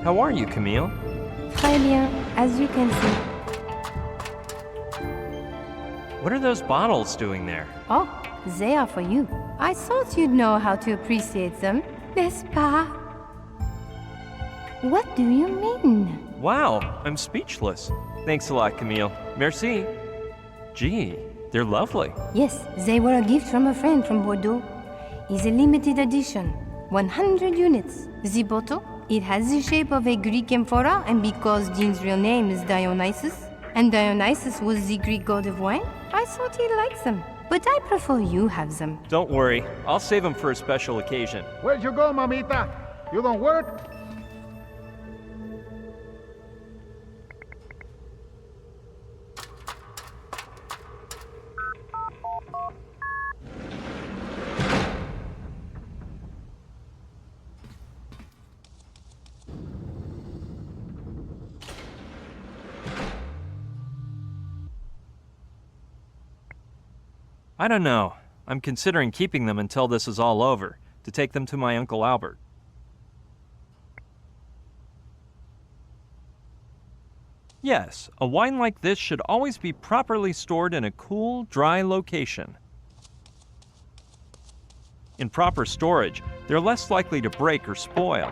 How are you, Camille? Très bien, as you can see. What are those bottles doing there? Oh, they are for you. I thought you'd know how to appreciate them, n'est-ce pas? What do you mean? Wow, I'm speechless. Thanks a lot, Camille. Merci. Gee, they're lovely. Yes, they were a gift from a friend from Bordeaux. It's a limited edition, 100 units. The bottle, it has the shape of a Greek amphora, and because Jean's real name is Dionysus, and Dionysus was the Greek god of wine, I thought he'd like them. But I prefer you have them. Don't worry, I'll save them for a special occasion. Where'd you go, mamita? You don't work? I don't know. I'm considering keeping them until this is all over, to take them to my Uncle Albert. Yes, a wine like this should always be properly stored in a cool, dry location. In proper storage, they're less likely to break or spoil.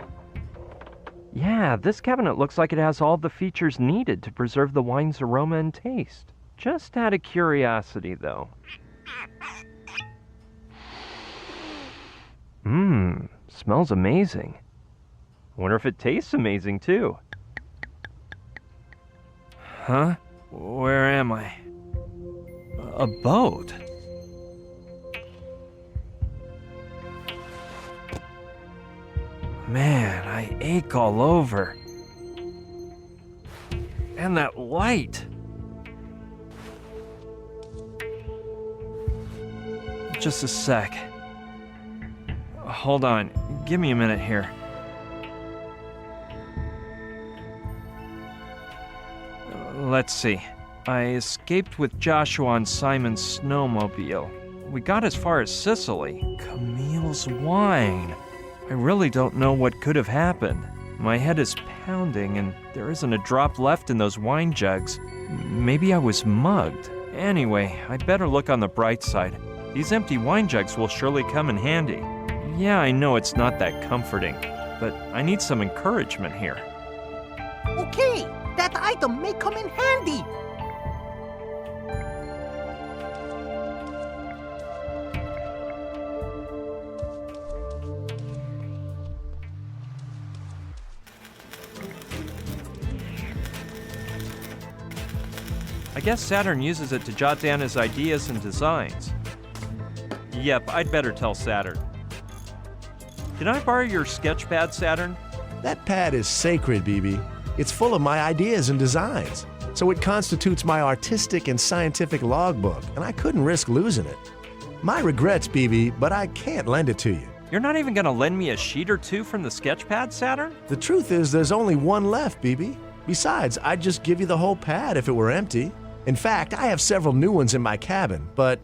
Yeah, this cabinet looks like it has all the features needed to preserve the wine's aroma and taste. Just out of curiosity, though. Smells amazing. Wonder if it tastes amazing, too. Huh? Where am I? A boat? Man, I ache all over. And that light. Just a sec. Hold on. Give me a minute here. Let's see. I escaped with Joshua on Simon's snowmobile. We got as far as Sicily. Camille's wine. I really don't know what could have happened. My head is pounding and there isn't a drop left in those wine jugs. Maybe I was mugged. Anyway, I'd better look on the bright side. These empty wine jugs will surely come in handy. Yeah, I know it's not that comforting, but I need some encouragement here. Okay, that item may come in handy. I guess Saturn uses it to jot down his ideas and designs. Yep, I'd better tell Saturn. Can I borrow your sketch pad, Saturn? That pad is sacred, BB. It's full of my ideas and designs. So it constitutes my artistic and scientific logbook, and I couldn't risk losing it. My regrets, BB, but I can't lend it to you. You're not even gonna lend me a sheet or two from the sketch pad, Saturn? The truth is there's only one left, BB. Besides, I'd just give you the whole pad if it were empty. In fact, I have several new ones in my cabin, but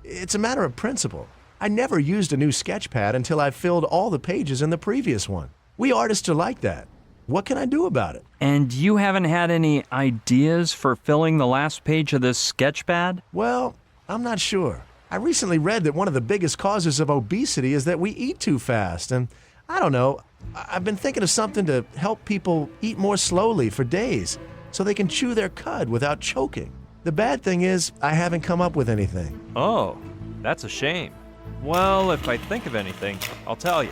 it's a matter of principle. I never used a new sketch pad until I filled all the pages in the previous one. We artists are like that. What can I do about it? And you haven't had any ideas for filling the last page of this sketch pad? Well, I'm not sure. I recently read that one of the biggest causes of obesity is that we eat too fast, and I don't know, I've been thinking of something to help people eat more slowly for days so they can chew their cud without choking. The bad thing is, I haven't come up with anything. Oh, that's a shame. Well, if I think of anything, I'll tell you.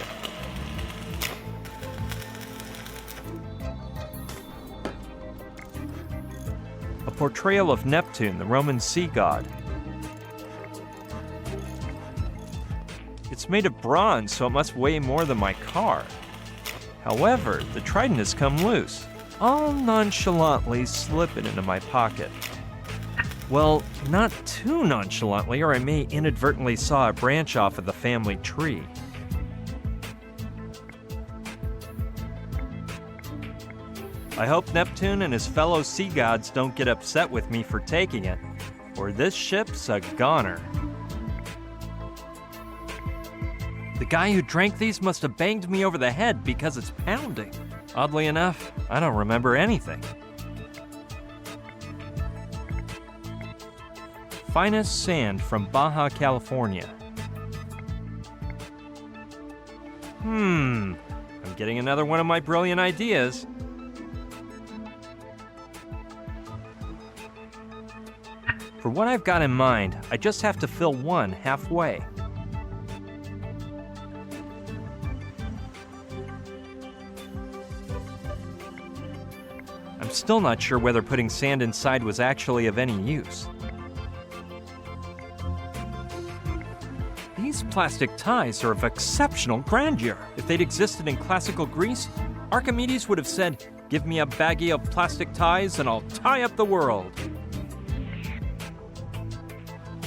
A portrayal of Neptune, the Roman sea god. It's made of bronze, so it must weigh more than my car. However, the trident has come loose. I'll nonchalantly slip it into my pocket. Well, not too nonchalantly, or I may inadvertently saw a branch off of the family tree. I hope Neptune and his fellow sea gods don't get upset with me for taking it, or this ship's a goner. The guy who drank these must have banged me over the head because it's pounding. Oddly enough, I don't remember anything. Finest sand from Baja California. I'm getting another one of my brilliant ideas. For what I've got in mind, I just have to fill one halfway. I'm still not sure whether putting sand inside was actually of any use. These plastic ties are of exceptional grandeur. If they'd existed in classical Greece, Archimedes would have said, "Give me a baggie of plastic ties and I'll tie up the world."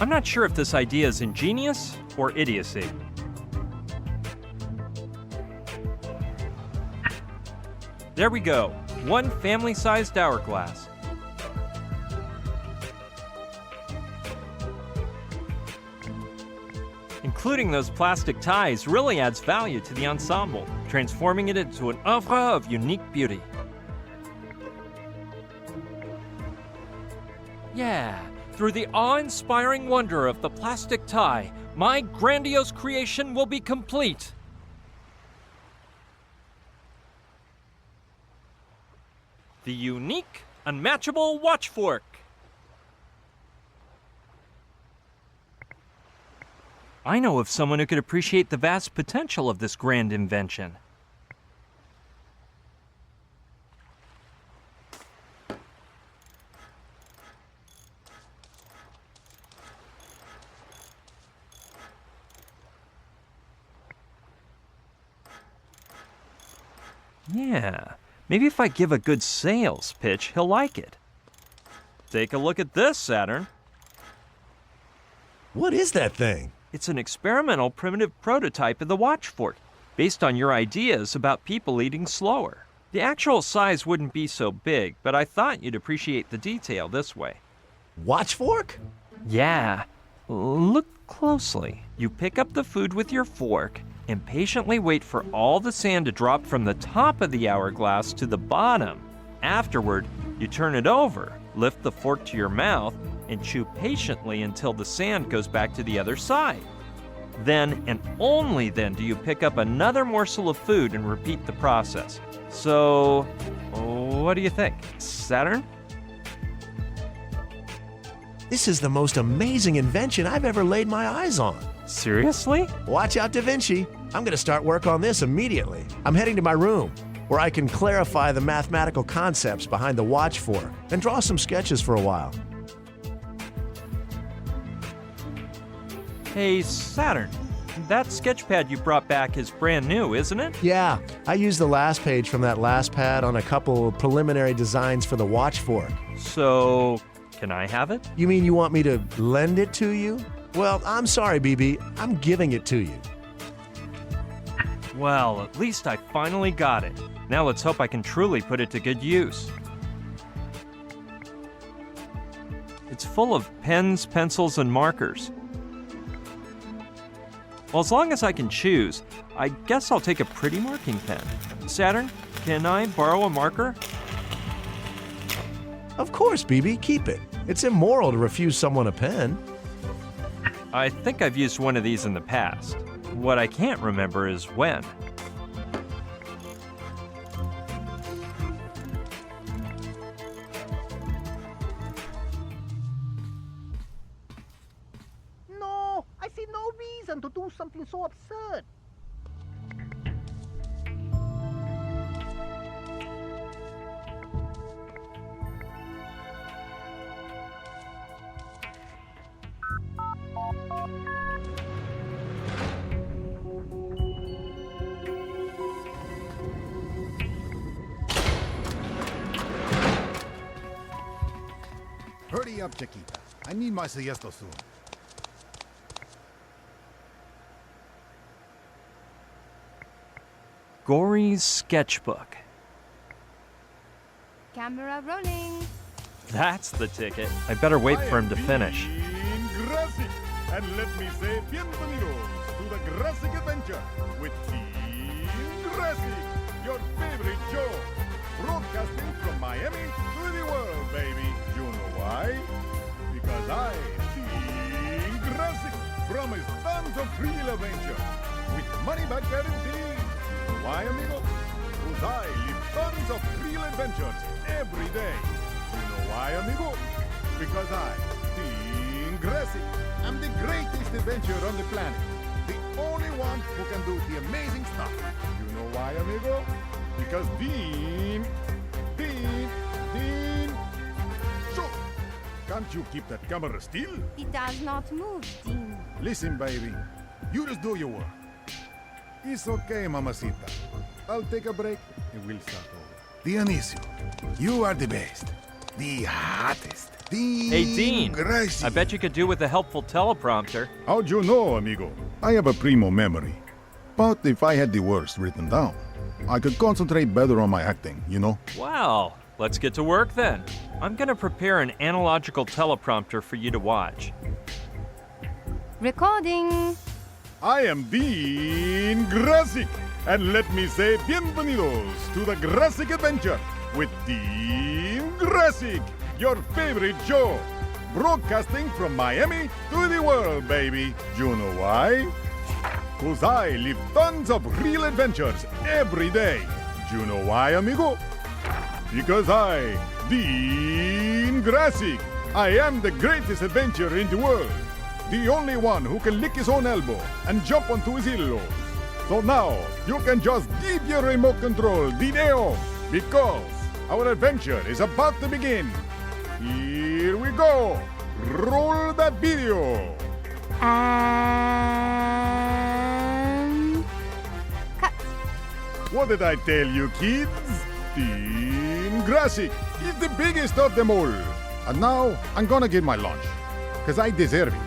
I'm not sure if this idea is ingenious or idiocy. There we go, one family-sized hourglass. Including those plastic ties really adds value to the ensemble, transforming it into an oeuvre of unique beauty. Yeah, through the awe-inspiring wonder of the plastic tie, my grandiose creation will be complete. The unique, unmatchable watch fork. I know of someone who could appreciate the vast potential of this grand invention. Yeah, maybe if I give a good sales pitch, he'll like it. Take a look at this, Saturn. What is that thing? It's an experimental primitive prototype of the watch fork, based on your ideas about people eating slower. The actual size wouldn't be so big, but I thought you'd appreciate the detail this way. Watch fork? Yeah, look closely. You pick up the food with your fork and patiently wait for all the sand to drop from the top of the hourglass to the bottom. Afterward, you turn it over, lift the fork to your mouth, and chew patiently until the sand goes back to the other side. Then, and only then, do you pick up another morsel of food and repeat the process. So, what do you think, Saturn? This is the most amazing invention I've ever laid my eyes on. Seriously? Watch out, Da Vinci. I'm going to start work on this immediately. I'm heading to my room, where I can clarify the mathematical concepts behind the watch fork and draw some sketches for a while. Hey, Saturn, that sketch pad you brought back is brand new, isn't it? Yeah, I used the last page from that last pad on a couple preliminary designs for the watch fork. So, can I have it? You mean you want me to lend it to you? Well, I'm sorry, BB. I'm giving it to you. Well, at least I finally got it. Now let's hope I can truly put it to good use. It's full of pens, pencils, and markers. Well, as long as I can choose, I guess I'll take a pretty marking pen. Saturn, can I borrow a marker? Of course, BB. Keep it. It's immoral to refuse someone a pen. I think I've used one of these in the past. What I can't remember is when. No, I see no reason to do something so absurd. Hurry up, Chiquita. I need my siesta soon. Gory's sketchbook. Camera rolling. That's the ticket. I better wait for him to finish. Gracias. And let me say bienvenidos to the Grassic Adventure with Team Grassic. your favorite Joe. Broadcasting from Miami to the world, baby. You know why? Because I, Team Grassic, promise tons of real adventure with money-back guarantee. You know why, amigo? Because I live tons of real adventures every day. You know why, amigo? Because I, Team Grassic, am the greatest adventurer on the planet. The only one who can do the amazing stuff. You know why, amigo? Because Dean... So, can't you keep that camera still? It does not move, Dean. Listen, baby. You just do your work. It's okay, mamacita. I'll take a break and we'll start over. Dionisio, you are the best. The hottest. The Hey, Dean. Gracie. I bet you could do with a helpful teleprompter. How'd you know, amigo? I have a primo memory. But if I had the words written down, I could concentrate better on my acting, you know? Well, let's get to work then. I'm gonna prepare an analogical teleprompter for you to watch. Recording. I am Dean Grassic, and let me say bienvenidos to the Grassic Adventure with Dean Grassic, your favorite Joe. Broadcasting from Miami to the world, baby. You know why? 'Cause I live tons of real adventures every day. You know why, amigo? Because I, Dean Grassic, I am the greatest adventurer in the world. The only one who can lick his own elbow and jump onto his heels. So now, you can just give your remote control the day off, because our adventure is about to begin. Here we go. Roll that video. And cut. What did I tell you, kids? Team Grassic is the biggest of them all. And now, I'm gonna get my lunch, because I deserve it.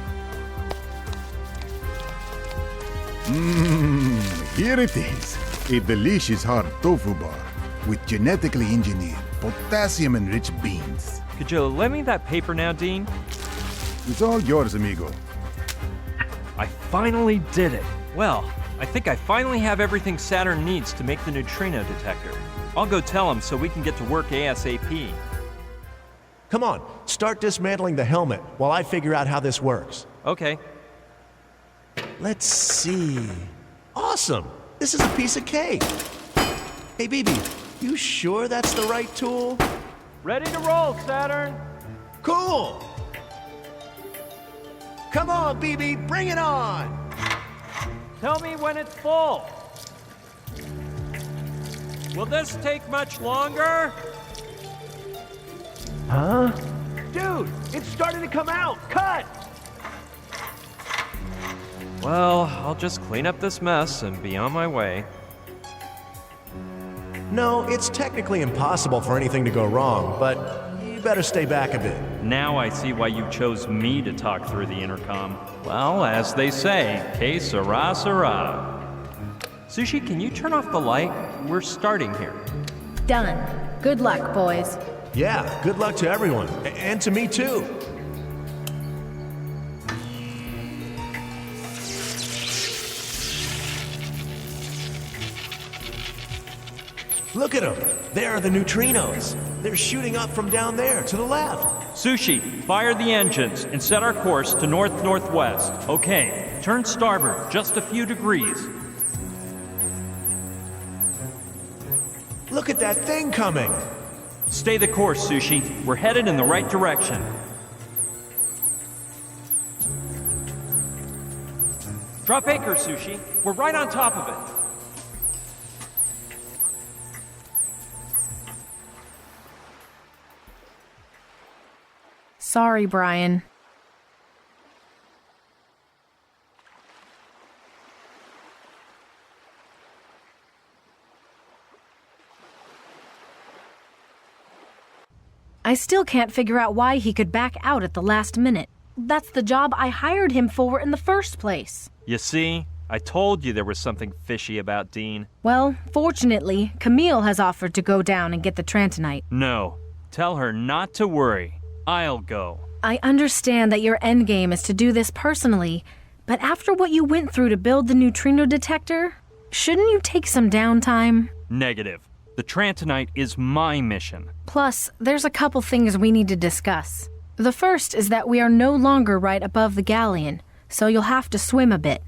Here it is. A delicious hard tofu bar with genetically engineered, potassium-enriched beans. Could you lend me that paper now, Dean? It's all yours, amigo. I finally did it. Well, I think I finally have everything Saturn needs to make the neutrino detector. I'll go tell him so we can get to work ASAP. Come on, start dismantling the helmet while I figure out how this works. Okay. Let's see. Awesome! This is a piece of cake. Hey, BB, you sure that's the right tool? Ready to roll, Saturn! Cool! Come on, BB, bring it on! Tell me when it's full. Will this take much longer? Huh? Dude, it's starting to come out! Cut! Well, I'll just clean up this mess and be on my way. No, it's technically impossible for anything to go wrong, but you better stay back a bit. Now I see why you chose me to talk through the intercom. Well, as they say, que sera, sera. Sushi, can you turn off the light? We're starting here. Done. Good luck, boys. Yeah, good luck to everyone. And to me, too. Look at them. There are the neutrinos. They're shooting up from down there to the left. Sushi, fire the engines and set our course to north-northwest. Okay, turn starboard just a few degrees. Look at that thing coming. Stay the course, Sushi. We're headed in the right direction. Drop anchor, Sushi. We're right on top of it. Sorry, Brian. I still can't figure out why he could back out at the last minute. That's the job I hired him for in the first place. You see, I told you there was something fishy about Dean. Well, fortunately, Camille has offered to go down and get the Trantonite. No, tell her not to worry. I'll go. I understand that your endgame is to do this personally, but after what you went through to build the neutrino detector, shouldn't you take some downtime? Negative. The Trantonite is my mission. Plus, there's a couple things we need to discuss. The first is that we are no longer right above the galleon, so you'll have to swim a bit.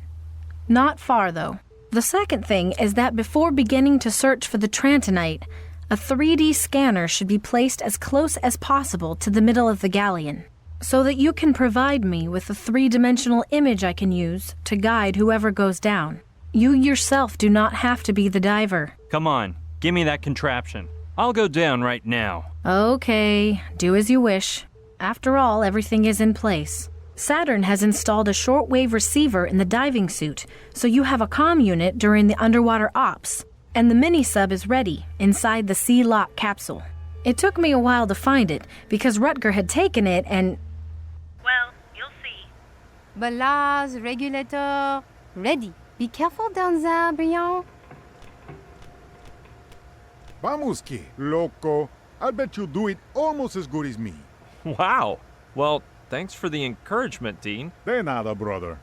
Not far, though. The second thing is that before beginning to search for the Trantonite, a 3D scanner should be placed as close as possible to the middle of the galleon, so that you can provide me with a 3-dimensional image I can use to guide whoever goes down. You yourself do not have to be the diver. Come on, give me that contraption. I'll go down right now. Okay, do as you wish. After all, everything is in place. Saturn has installed a shortwave receiver in the diving suit, so you have a comm unit during the underwater ops, and the mini-sub is ready inside the Sea-Lock capsule. It took me a while to find it, because Rutger had taken it and... Well, you'll see. Ballast, regulator, ready. Be careful down there, Brian. Vamos, que, loco. I'll bet you do it almost as good as me. Wow. Well, thanks for the encouragement, Dean. De nada, brother.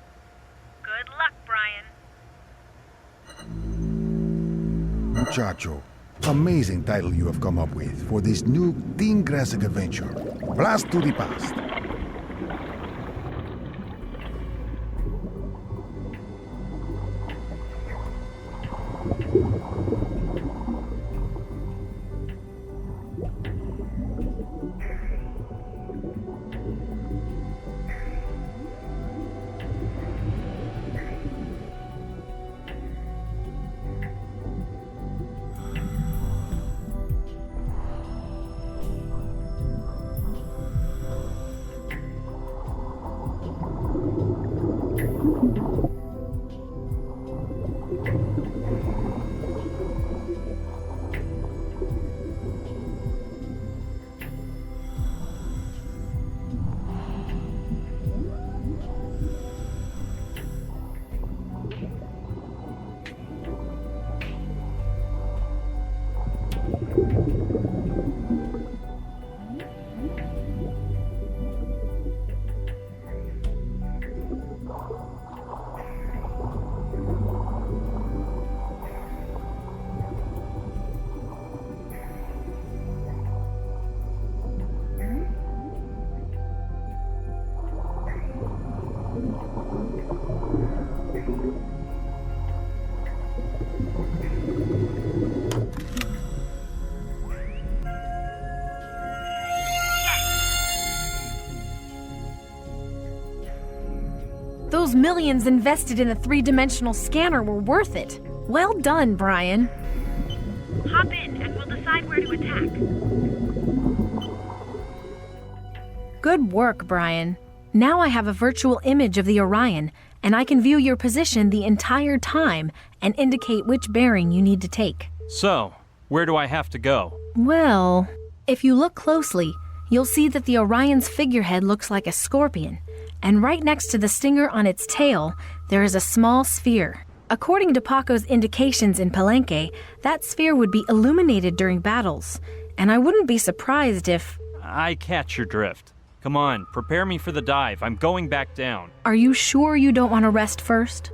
Good luck, Brian. Muchacho, amazing title you have come up with for this new Team Grassic adventure. Blast to the past. Those millions invested in a 3-dimensional scanner were worth it. Well done, Brian. Hop in and we'll decide where to attack. Good work, Brian. Now I have a virtual image of the Orion, and I can view your position the entire time and indicate which bearing you need to take. So, where do I have to go? Well, if you look closely, you'll see that the Orion's figurehead looks like a scorpion, and right next to the stinger on its tail, there is a small sphere. According to Paco's indications in Palenque, that sphere would be illuminated during battles, and I wouldn't be surprised if... I catch your drift. Come on, prepare me for the dive. I'm going back down. Are you sure you don't want to rest first?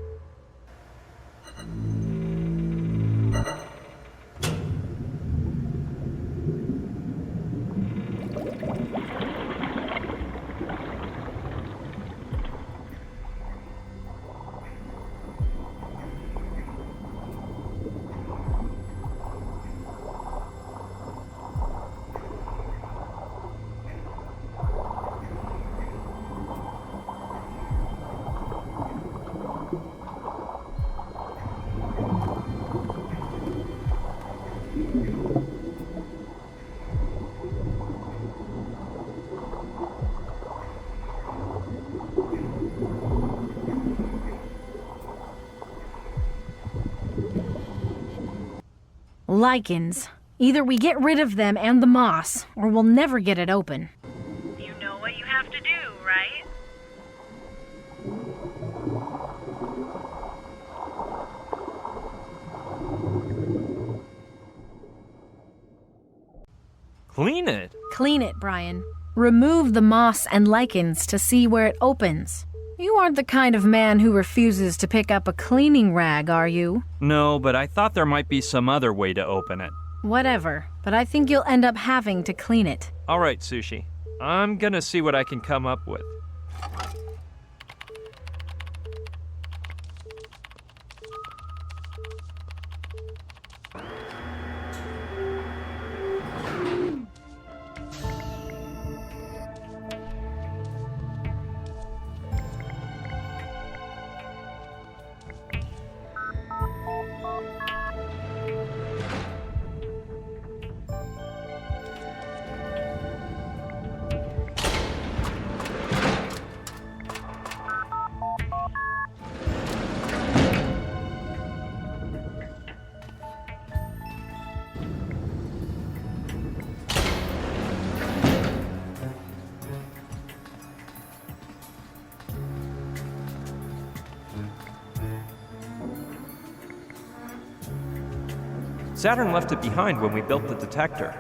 Lichens. Either we get rid of them and the moss, or we'll never get it open. You know what you have to do, right? Clean it? Clean it, Brian. Remove the moss and lichens to see where it opens. You aren't the kind of man who refuses to pick up a cleaning rag, are you? No, but I thought there might be some other way to open it. Whatever, but I think you'll end up having to clean it. All right, Sushi. I'm gonna see what I can come up with. Saturn left it behind when we built the detector.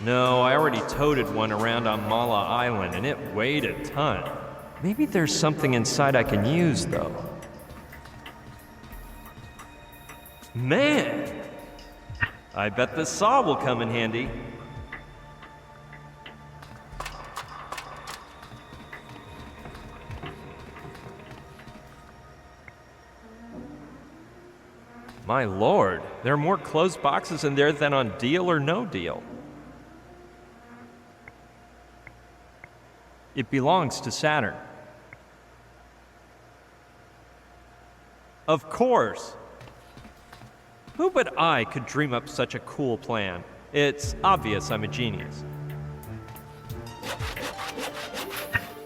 No, I already toted one around on Mala Island, and it weighed a ton. Maybe there's something inside I can use, though. Man! I bet the saw will come in handy. My lord, there are more closed boxes in there than on Deal or No Deal. It belongs to Saturn. Of course. Who but I could dream up such a cool plan? It's obvious I'm a genius.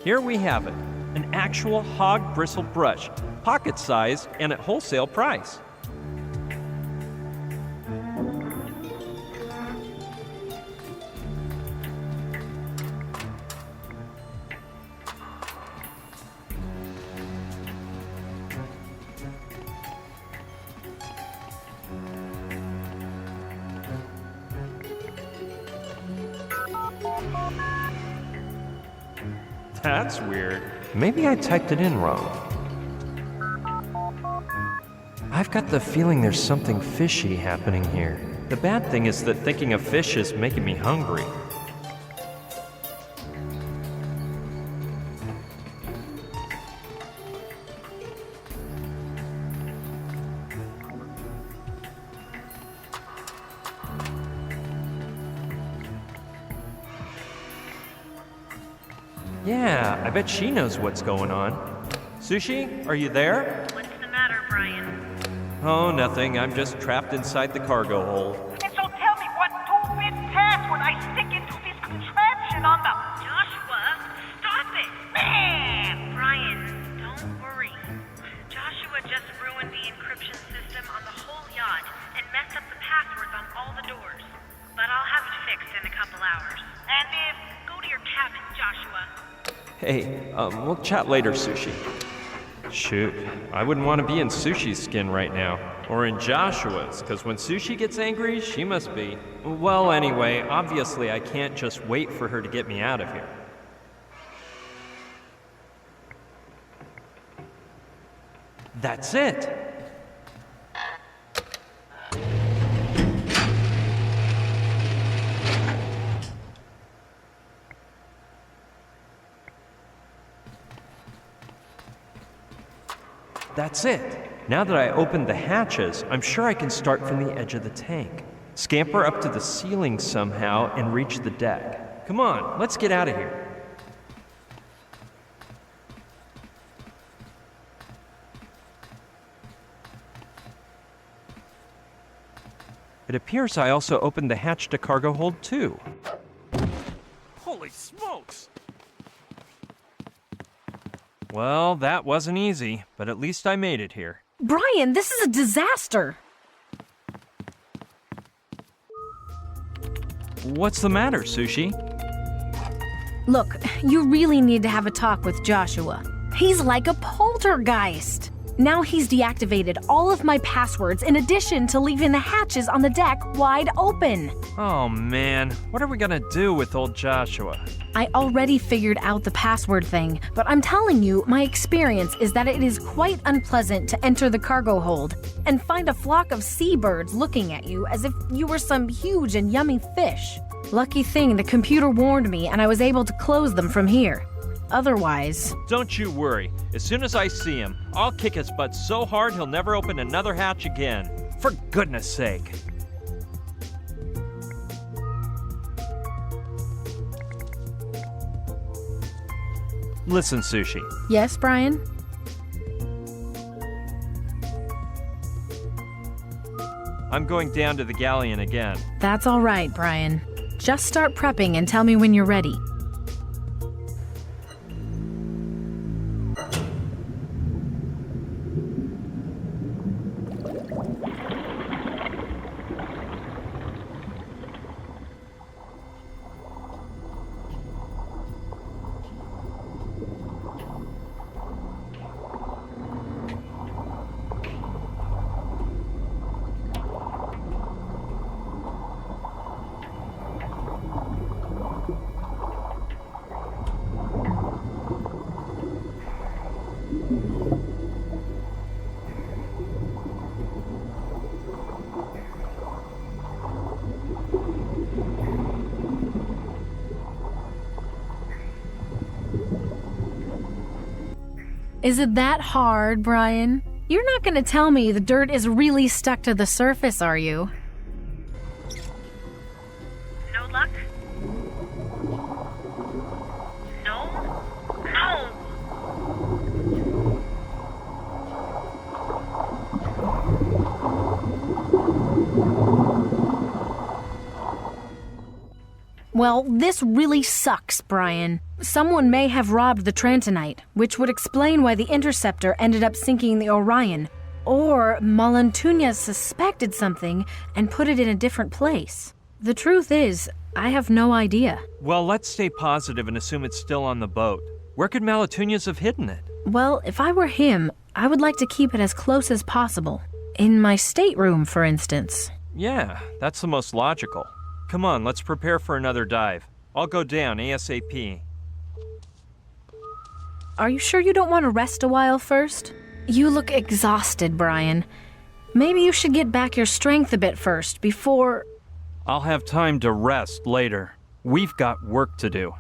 Here we have it, an actual hog bristle brush, pocket-sized and at wholesale price. That's weird. Maybe I typed it in wrong. I've got the feeling there's something fishy happening here. The bad thing is that thinking of fish is making me hungry. Yeah, I bet she knows what's going on. Sushi, are you there? What's the matter, Brian? Oh, nothing. I'm just trapped inside the cargo hold. And so tell me what two-bit task would I stick into this contraption on the... Joshua, stop it! Man! Brian, don't worry. Joshua just ruined the encryption system on the whole yacht and messed up the passwords on all the doors. But I'll have it fixed in a couple hours. And if... Go to your cabin, Joshua. Hey, we'll chat later, Sushi. Shoot, I wouldn't want to be in Sushi's skin right now. Or in Joshua's, because when Sushi gets angry, she must be. Well, anyway, obviously I can't just wait for her to get me out of here. That's it! That's it. Now that I opened the hatches, I'm sure I can start from the edge of the tank. Scamper up to the ceiling somehow and reach the deck. Come on, let's get out of here. It appears I also opened the hatch to cargo hold too. Holy smokes! Well, that wasn't easy, but at least I made it here. Brian, this is a disaster! What's the matter, Sushi? Look, you really need to have a talk with Joshua. He's like a poltergeist. Now he's deactivated all of my passwords in addition to leaving the hatches on the deck wide open. Oh man, what are we gonna do with old Joshua? I already figured out the password thing, but I'm telling you, my experience is that it is quite unpleasant to enter the cargo hold and find a flock of seabirds looking at you as if you were some huge and yummy fish. Lucky thing the computer warned me and I was able to close them from here. Otherwise... Don't you worry. As soon as I see him, I'll kick his butt so hard he'll never open another hatch again. For goodness sake. Listen, Sushi. Yes, Brian? I'm going down to the galleon again. That's all right, Brian. Just start prepping and tell me when you're ready. Is it that hard, Brian? You're not gonna tell me the dirt is really stuck to the surface, are you? No luck? No? No! Well, this really sucks, Brian. Someone may have robbed the Trantonite, which would explain why the Interceptor ended up sinking the Orion. Or Malantuñas suspected something and put it in a different place. The truth is, I have no idea. Well, let's stay positive and assume it's still on the boat. Where could Malantuñas have hidden it? Well, if I were him, I would like to keep it as close as possible. In my stateroom, for instance. Yeah, that's the most logical. Come on, let's prepare for another dive. I'll go down ASAP. Are you sure you don't want to rest a while first? You look exhausted, Brian. Maybe you should get back your strength a bit first, before... I'll have time to rest later. We've got work to do.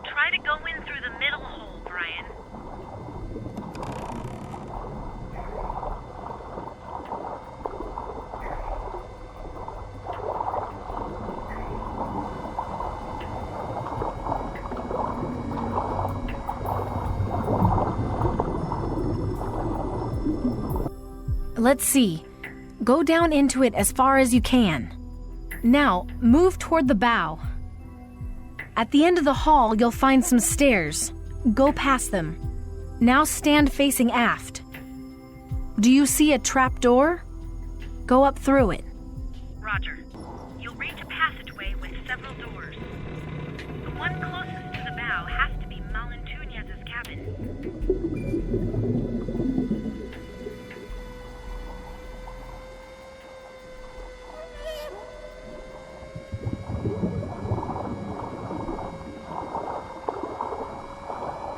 Try to go in through the middle hole, Brian. Let's see. Go down into it as far as you can. Now, move toward the bow. At the end of the hall, you'll find some stairs. Go past them. Now stand facing aft. Do you see a trap door? Go up through it. Roger. You'll reach a passageway with several doors. The one closest to the bow has to be Malantuñas' cabin.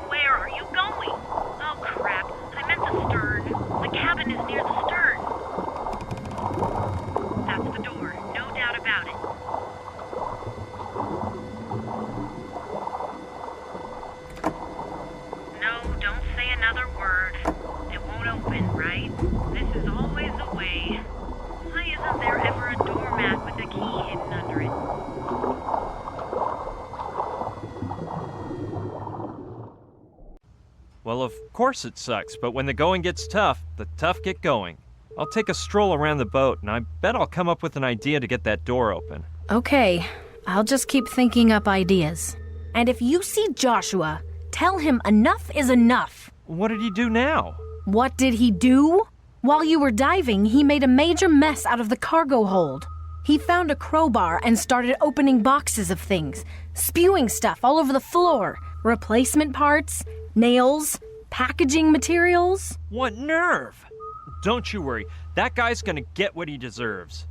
Where are you going? Oh crap, I meant the stern. The cabin is near the stern. That's the door, no doubt about it. No, don't say another word. It won't open, right? This is always the way. Why isn't there ever a doormat with a key hidden under it? Well, of course it sucks, but when the going gets tough, the tough get going. I'll take a stroll around the boat, and I bet I'll come up with an idea to get that door open. Okay, I'll just keep thinking up ideas. And if you see Joshua, tell him enough is enough. What did he do now? What did he do? While you were diving, he made a major mess out of the cargo hold. He found a crowbar and started opening boxes of things, spewing stuff all over the floor. Replacement parts, nails, packaging materials. What nerve! Don't you worry, that guy's gonna get what he deserves.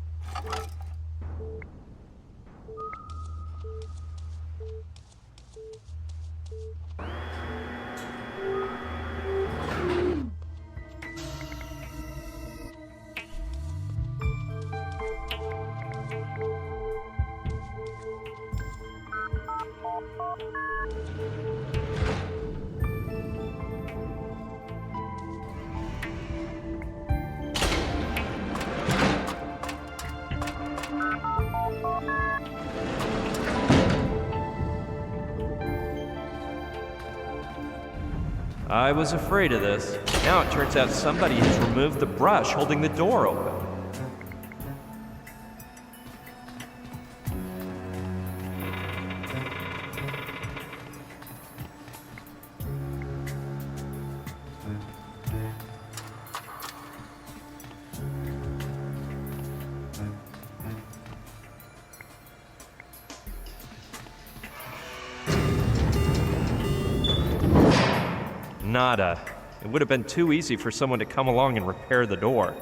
I was afraid of this. Now it turns out somebody has removed the brush holding the door open. Nada. It would have been too easy for someone to come along and repair the door.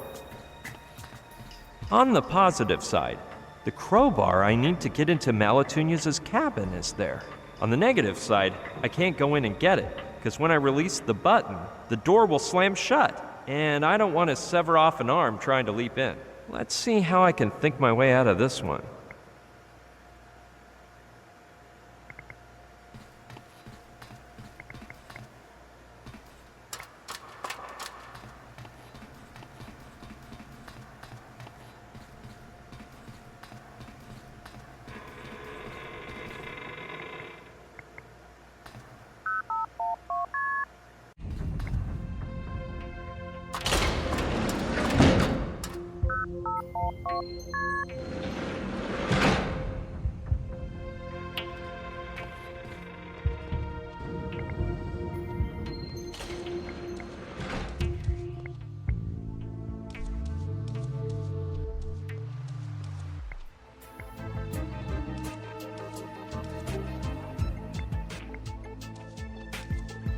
On the positive side, the crowbar I need to get into Malatunia's cabin is there. On the negative side, I can't go in and get it, because when I release the button, the door will slam shut, and I don't want to sever off an arm trying to leap in. Let's see how I can think my way out of this one.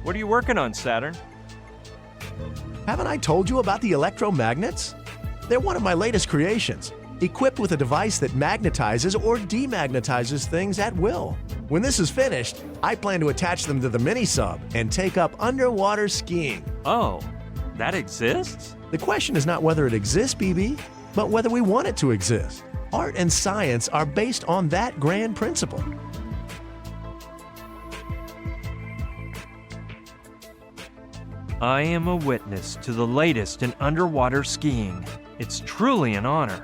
What are you working on, Saturn? Haven't I told you about the electromagnets? They're one of my latest creations, equipped with a device that magnetizes or demagnetizes things at will. When this is finished, I plan to attach them to the mini-sub and take up underwater skiing. Oh, that exists? The question is not whether it exists, BB, but whether we want it to exist. Art and science are based on that grand principle. I am a witness to the latest in underwater skiing. It's truly an honor.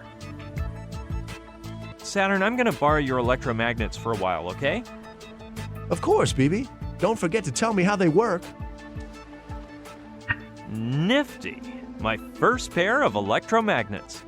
Saturn, I'm gonna borrow your electromagnets for a while, okay? Of course, BB. Don't forget to tell me how they work. Nifty. My first pair of electromagnets.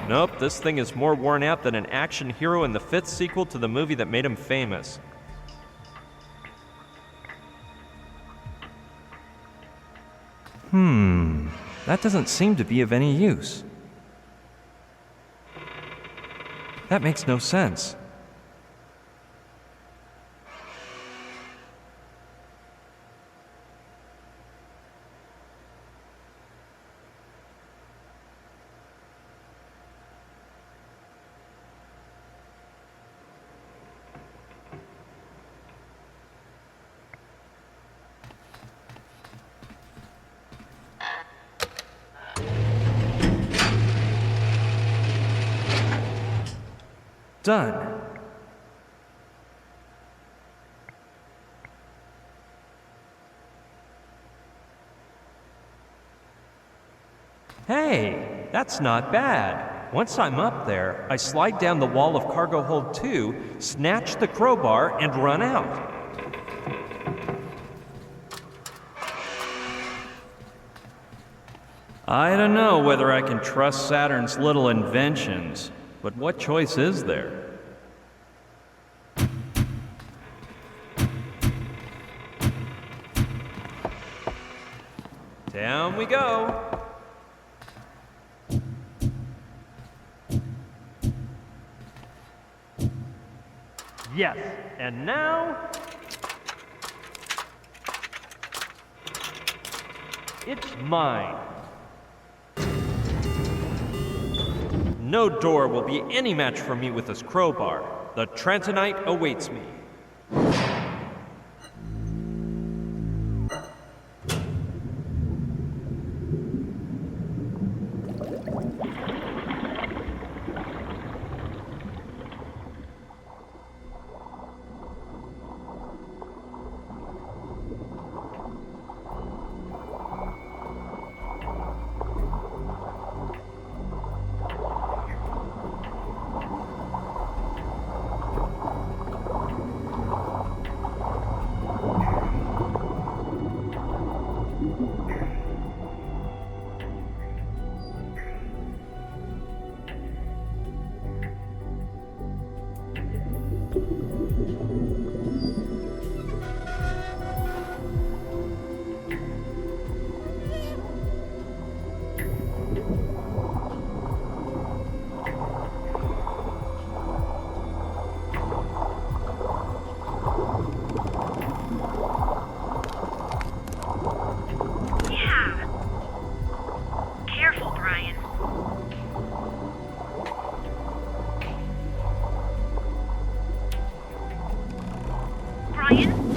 Nope, this thing is more worn out than an action hero in the 5th sequel to the movie that made him famous. That doesn't seem to be of any use. That makes no sense. Done. Hey, that's not bad. Once I'm up there, I slide down the wall of cargo hold 2, snatch the crowbar, and run out. I don't know whether I can trust Saturn's little inventions, but what choice is there? Down we go. Yes, and now... it's mine. No door will be any match for me with this crowbar. The Trantonite awaits me. Brian?